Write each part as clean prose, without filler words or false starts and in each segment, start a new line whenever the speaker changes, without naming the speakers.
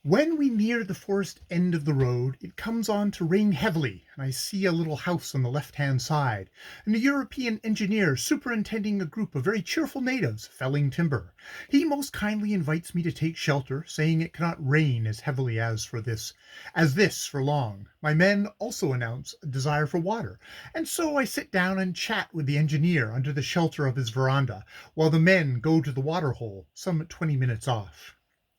When we near the forest end of the road, it comes on to rain heavily, and I see a little house on the left-hand side, and a European engineer superintending a group of very cheerful natives felling timber. He most kindly invites me to take shelter, saying it cannot rain as heavily as this for long. My men also announce a desire for water, and so I sit down and chat with the engineer under the shelter of his veranda, while the men go to the water hole, some 20 minutes off.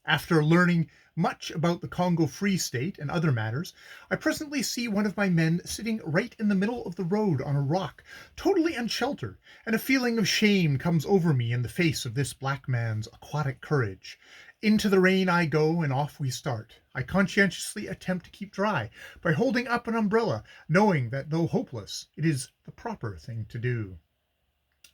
After learning much about the Congo Free State and other matters, I presently see one of my men sitting right in the middle of the road on a rock, totally unsheltered, and a feeling of shame comes over me in the face of this black man's aquatic courage. Into the rain I go, and off we start. I conscientiously attempt to keep dry by holding up an umbrella, knowing that though hopeless, it is the proper thing to do.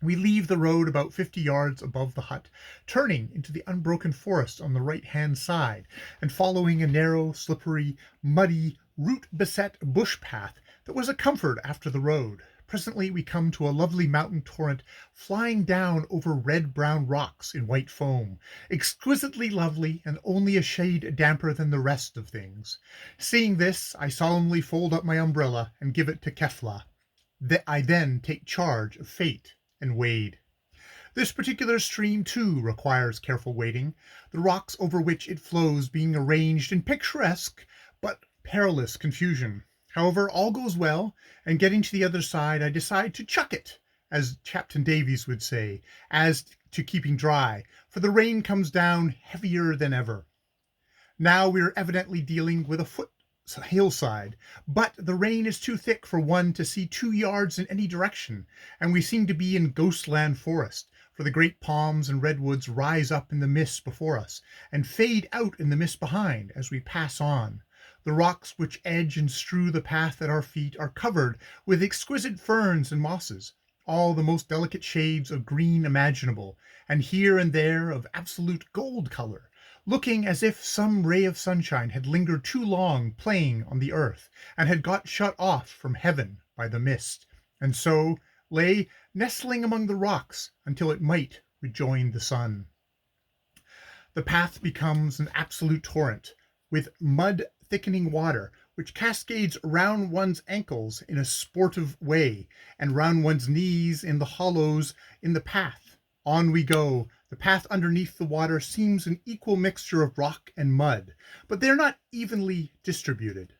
We leave the road about 50 yards above the hut, turning into the unbroken forest on the right-hand side, and following a narrow, slippery, muddy, root-beset bush path that was a comfort after the road. Presently we come to a lovely mountain torrent flying down over red-brown rocks in white foam, exquisitely lovely and only a shade damper than the rest of things. Seeing this, I solemnly fold up my umbrella and give it to Kefla. I then take charge of Fate and wade. This particular stream, too, requires careful wading, the rocks over which it flows being arranged in picturesque but perilous confusion. However, all goes well, and getting to the other side, I decide to chuck it, as Captain Davies would say, as to keeping dry, for the rain comes down heavier than ever. Now we are evidently dealing with a hillside, but the rain is too thick for one to see 2 yards in any direction, and we seem to be in ghostland forest, for the great palms and redwoods rise up in the mist before us, and fade out in the mist behind as we pass on. The rocks which edge and strew the path at our feet are covered with exquisite ferns and mosses, all the most delicate shades of green imaginable, and here and there of absolute gold color, looking as if some ray of sunshine had lingered too long playing on the earth, and had got shut off from heaven by the mist, and so lay nestling among the rocks until it might rejoin the sun. The path becomes an absolute torrent, with mud thickening water, which cascades round one's ankles in a sportive way, and round one's knees in the hollows in the path. On we go. The path underneath the water seems an equal mixture of rock and mud, but they are not evenly distributed.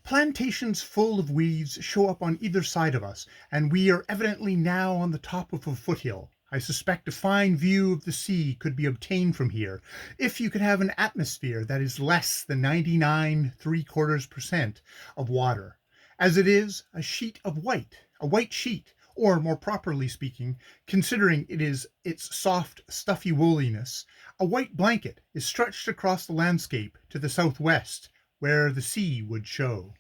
Plantations full of weeds show up on either side of us, and we are evidently now on the top of a foothill. I suspect a fine view of the sea could be obtained from here, if you could have an atmosphere that is less than 99.75% of water. As it is, a white sheet, or more properly speaking, considering it is its soft, stuffy woolliness, a white blanket is stretched across the landscape to the southwest, where the sea would show.